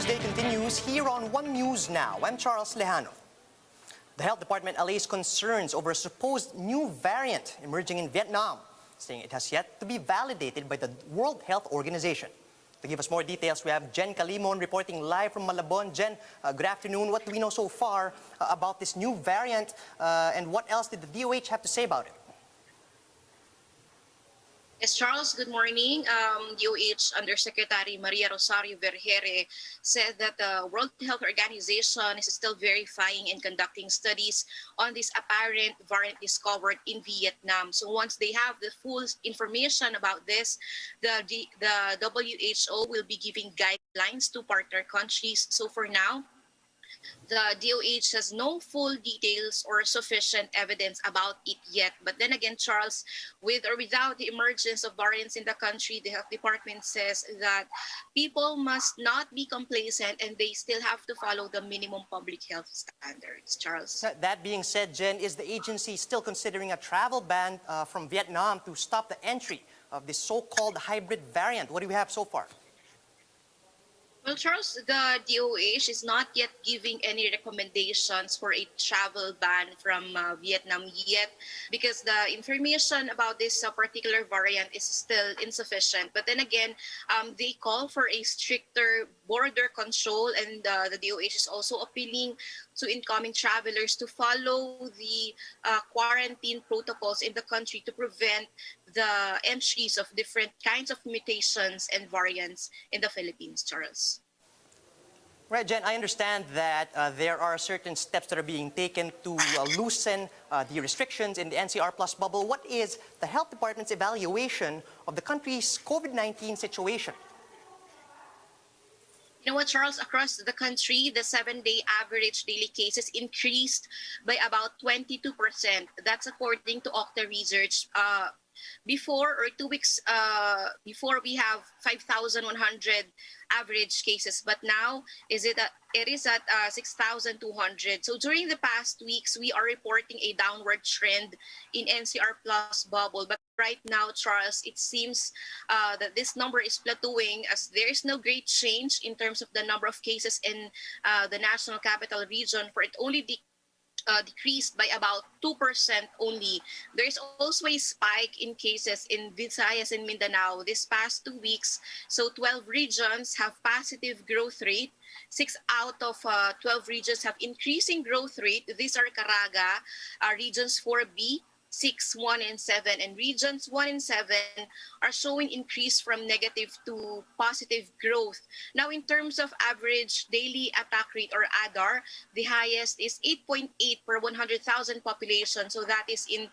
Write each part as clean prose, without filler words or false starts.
Tuesday continues here on One News Now. I'm Charles Lejano. The Health Department allays concerns over a supposed new variant emerging in Vietnam, saying it has yet to be validated by the World Health Organization. To give us more details, we have Jen Calimon reporting live from Malabon. Jen, good afternoon. What do we know so far about this new variant and what else did the DOH have to say about it? Yes, Charles, good morning. DOH Undersecretary Maria Rosario Vergere said that the World Health Organization is still verifying and conducting studies on this apparent variant discovered in Vietnam. So once they have the full information about this, the WHO will be giving guidelines to partner countries. So for now, the DOH has no full details or sufficient evidence about it yet. But then again, Charles, with or without the emergence of variants in the country, the Health Department says that people must not be complacent and they still have to follow the minimum public health standards, Charles. That being said, Jen, is the agency still considering a travel ban from Vietnam to stop the entry of this so-called hybrid variant? What do we have so far? Well, Charles, the DOH is not yet giving any recommendations for a travel ban from Vietnam yet because the information about this particular variant is still insufficient. But then again, they call for a stricter border control, and the DOH is also appealing to incoming travelers to follow the quarantine protocols in the country to prevent the entries of different kinds of mutations and variants in the Philippines, Charles. Right, Jen, I understand that there are certain steps that are being taken to loosen the restrictions in the NCR Plus bubble. What is the Health Department's evaluation of the country's COVID-19 situation? You know what, Charles, across the country, the 7-day average daily cases increased by about 22%. That's according to Octa Research. Before, or 2 weeks before, we have 5,100 average cases, but now it is at 6,200. So during the past weeks, we are reporting a downward trend in NCR Plus bubble. But right now, Charles, it seems that this number is plateauing as there is no great change in terms of the number of cases in the National Capital Region, for it only decreased by about 2% only. There's also a spike in cases in Visayas and Mindanao this past 2 weeks. So 12 regions have positive growth rate. 6 out of 12 regions have increasing growth rate. These are Caraga, regions 4B, 6, 1, and 7, and regions 1 and 7 are showing increase from negative to positive growth. Now, in terms of average daily attack rate, or ADAR, the highest is 8.8 per 100,000 population. So that is in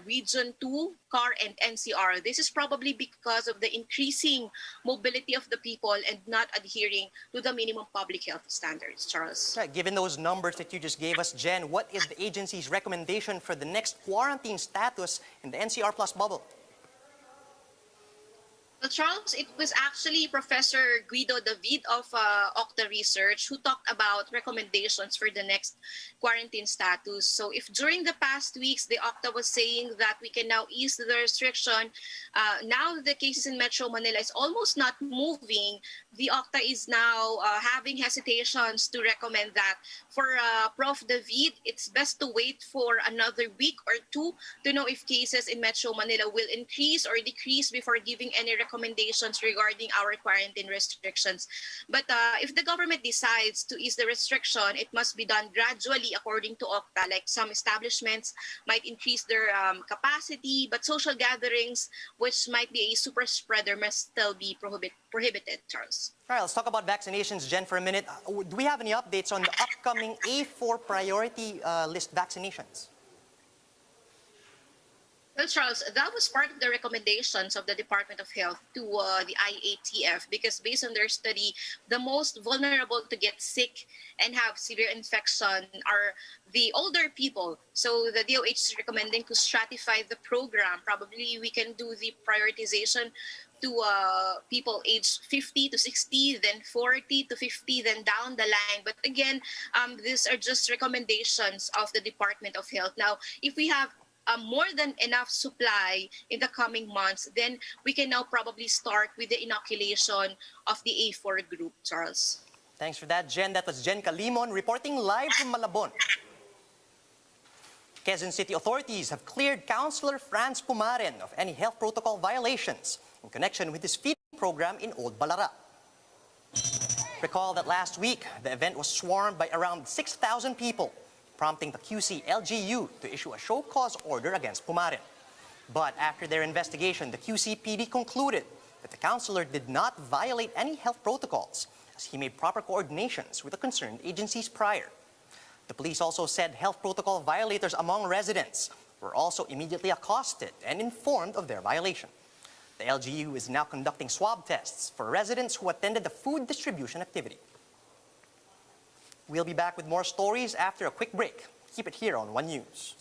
Region 2, CAR, and NCR. This is probably because of the increasing mobility of the people and not adhering to the minimum public health standards, Charles. Right, given those numbers that you just gave us, Jen, what is the agency's recommendation for the next quarantine status in the NCR Plus bubble? Well, Charles, it was actually Professor Guido David of Octa Research who talked about recommendations for the next quarantine status. So if during the past weeks, the Octa was saying that we can now ease the restriction, now the cases in Metro Manila is almost not moving. The Octa is now having hesitations to recommend that. For Prof. David, it's best to wait for another week or two to know if cases in Metro Manila will increase or decrease before giving any recommendations regarding our quarantine restrictions. But if the government decides to ease the restriction, it must be done gradually according to Octa. Like some establishments might increase their capacity, but social gatherings, which might be a super spreader, must still be prohibited, Charles. All right, let's talk about vaccinations, Jen, for a minute. Do we have any updates on the upcoming A4 priority list vaccinations? Well, Charles, that was part of the recommendations of the Department of Health to the IATF because based on their study, the most vulnerable to get sick and have severe infection are the older people. So the DOH is recommending to stratify the program. Probably we can do the prioritization to people aged 50 to 60, then 40 to 50, then down the line. But again, these are just recommendations of the Department of Health. Now, if we have more than enough supply in the coming months, then we can now probably start with the inoculation of the A4 group, Charles. Thanks for that, Jen. That was Jen Calimon reporting live from Malabon. Quezon City authorities have cleared Councilor Franz Pumaren of any health protocol violations in connection with his feeding program in Old Balara. Recall that last week, the event was swarmed by around 6,000 people, prompting the QC-LGU to issue a show cause order against Pumaren. But after their investigation, the QCPD concluded that the councilor did not violate any health protocols, as he made proper coordinations with the concerned agencies prior. The police also said health protocol violators among residents were also immediately accosted and informed of their violation. The LGU is now conducting swab tests for residents who attended the food distribution activity. We'll be back with more stories after a quick break. Keep it here on One News.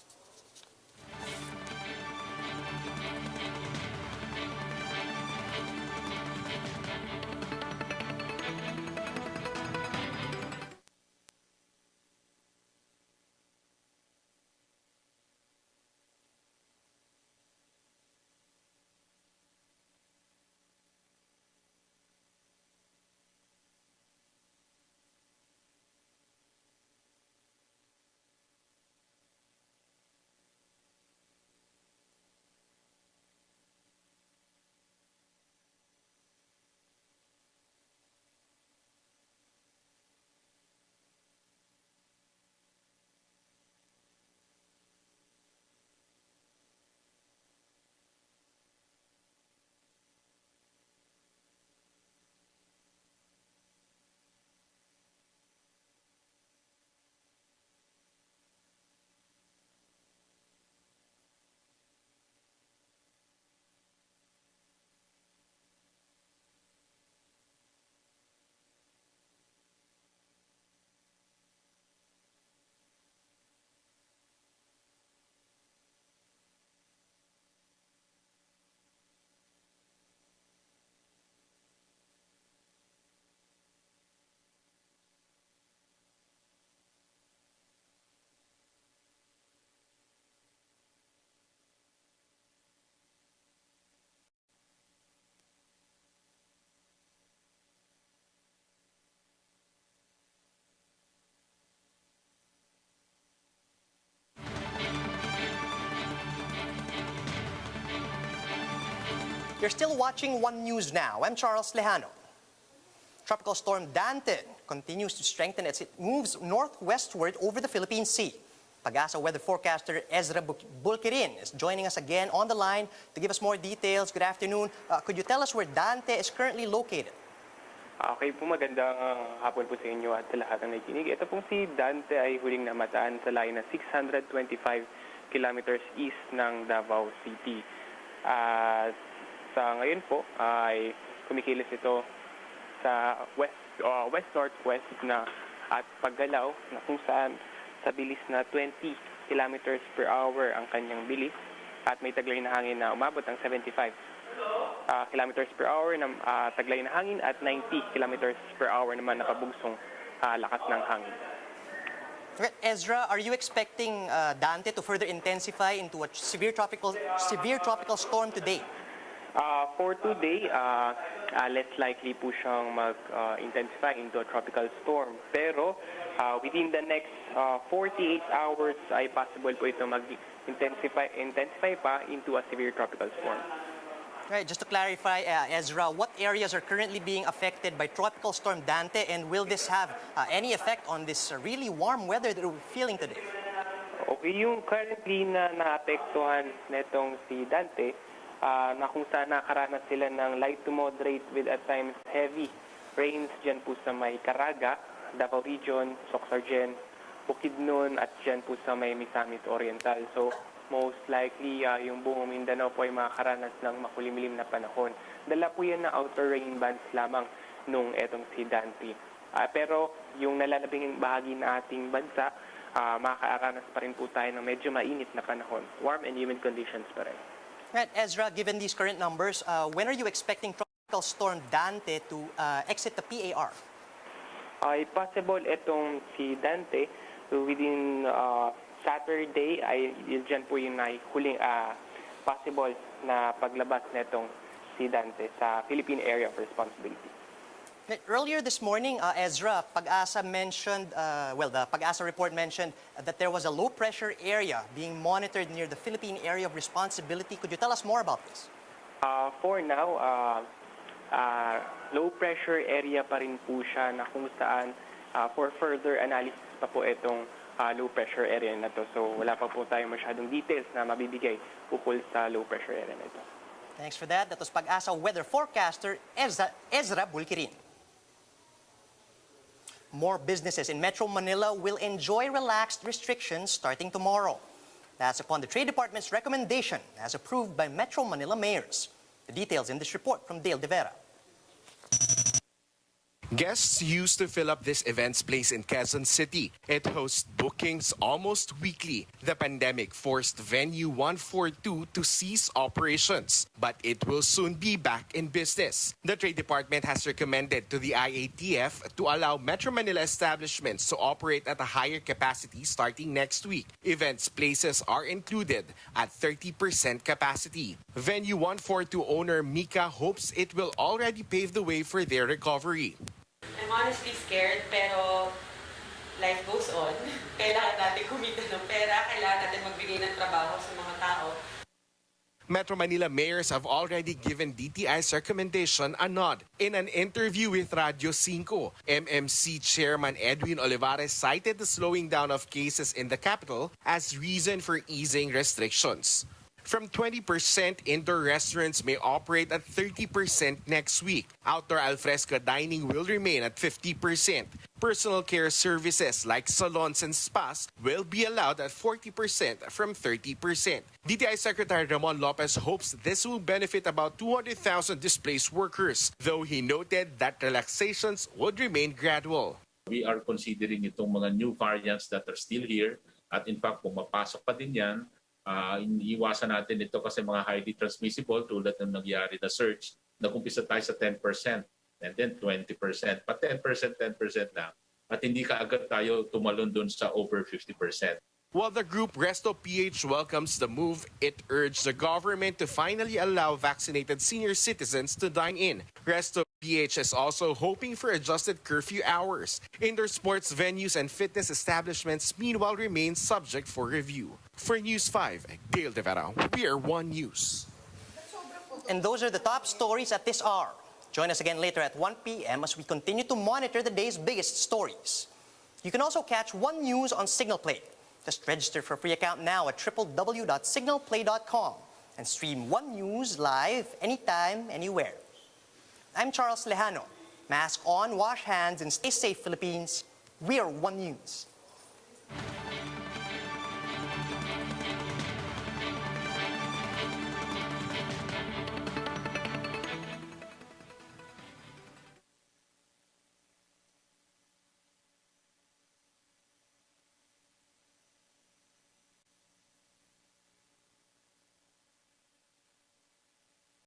You're still watching One News Now. I'm Charles Lejano. Tropical storm Dante continues to strengthen as it moves northwestward over the Philippine Sea. Pag-asa weather forecaster Ezra Bulkirin is joining us again on the line to give us more details. Good afternoon. Could you tell us where Dante is currently located? Okay po, magandang hapon po sa inyo at sa lahat ng nakikinig. Ito pong si Dante ay huling namataan sa layo na 625 kilometers east ng Davao City. Sa ngayon po ay kumikilos ito sa west-northwest na at paggalaw na kung saan sa bilis na 20 kilometers per hour ang kanyang bilis at may taglay na hangin na umabot ng 75 kilometers per hour na taglay na hangin at 90 kilometers per hour naman nakabugsong lakas ng hangin. Okay, Ezra, are you expecting Dante to further intensify into a severe tropical storm today? For today, less likely po siyang mag-intensify into a tropical storm. Pero within the next 48 hours ay possible po ito mag-intensify pa into a severe tropical storm. Right, just to clarify, Ezra, what areas are currently being affected by Tropical Storm Dante, and will this have any effect on this really warm weather that we're feeling today? Okay, yung currently na naapektuhan netong si Dante, na kung saan nakaranas sila ng light to moderate with at times heavy rains dyan po sa may Caraga, Davao Region, Soxargen, Bukidnon at dyan po sa may Misamis Oriental. So most likely yung buong Mindanao po ay makakaranas ng makulimlim na panahon. Dala po yan na outer rain bands lamang nung etong si Dante. Pero yung nalalabing bahagi na ating bansa, makakaranas pa rin po tayo ng medyo mainit na panahon. Warm and humid conditions pa rin. Right, Ezra, given these current numbers, when are you expecting Tropical Storm Dante to exit the PAR? Ay possible itong si Dante within Saturday ay dyan po yung huling possible na paglabas netong si Dante sa Philippine Area of Responsibility. Earlier this morning, Ezra, Pag-asa mentioned, the Pag-asa report mentioned that there was a low-pressure area being monitored near the Philippine Area of Responsibility. Could you tell us more about this? For now, low-pressure area pa rin po siya na kung saan for further analysis pa po itong low-pressure area na to. So wala pa po tayong masyadong details na mabibigay ukol sa low-pressure area na ito. Thanks for that. That was Pag-asa weather forecaster Ezra Bulkirin. More businesses in Metro Manila will enjoy relaxed restrictions starting tomorrow. That's upon the Trade Department's recommendation as approved by Metro Manila mayors. The details in this report from Dale De Vera. Guests used to fill up this events place in Quezon City. It hosts bookings almost weekly. The pandemic forced Venue 142 to cease operations, but it will soon be back in business. The Trade Department has recommended to the IATF to allow Metro Manila establishments to operate at a higher capacity starting next week. Events places are included at 30% capacity. Venue 142 owner Mika hopes it will already pave the way for their recovery. I'm honestly scared, pero life goes on. Kailangan natin kumita ng pera, kailangan natin magbigay ng trabaho sa mga tao. Metro Manila mayors have already given DTI's recommendation a nod. In an interview with Radio 5, MMC Chairman Edwin Olivares cited the slowing down of cases in the capital as reason for easing restrictions. From 20%, indoor restaurants may operate at 30% next week. Outdoor alfresco dining will remain at 50%. Personal care services like salons and spas will be allowed at 40% from 30%. DTI Secretary Ramon Lopez hopes this will benefit about 200,000 displaced workers, though he noted that relaxations would remain gradual. We are considering itong mga new variants that are still here at in fact pumapasok pa din yan. Iiwasan natin ito kasi mga highly transmissible tulad ng nangyari na surge. Nag-umpisa tayo sa 10% and then 20%. Pa 10% na. At hindi kaagad tayo tumalon dun sa over 50%. While the group Resto PH welcomes the move, it urged the government to finally allow vaccinated senior citizens to dine in. Resto PH is also hoping for adjusted curfew hours. Indoor sports venues and fitness establishments meanwhile remain subject for review. For News 5, Dale De Vera, we are One News. And those are the top stories at this hour. Join us again later at 1 p.m. as we continue to monitor the day's biggest stories. You can also catch One News on Signal Play. Just register for a free account now at www.signalplay.com and stream One News live anytime, anywhere. I'm Charles Lejano. Mask on, wash hands, and stay safe, Philippines. We are One News.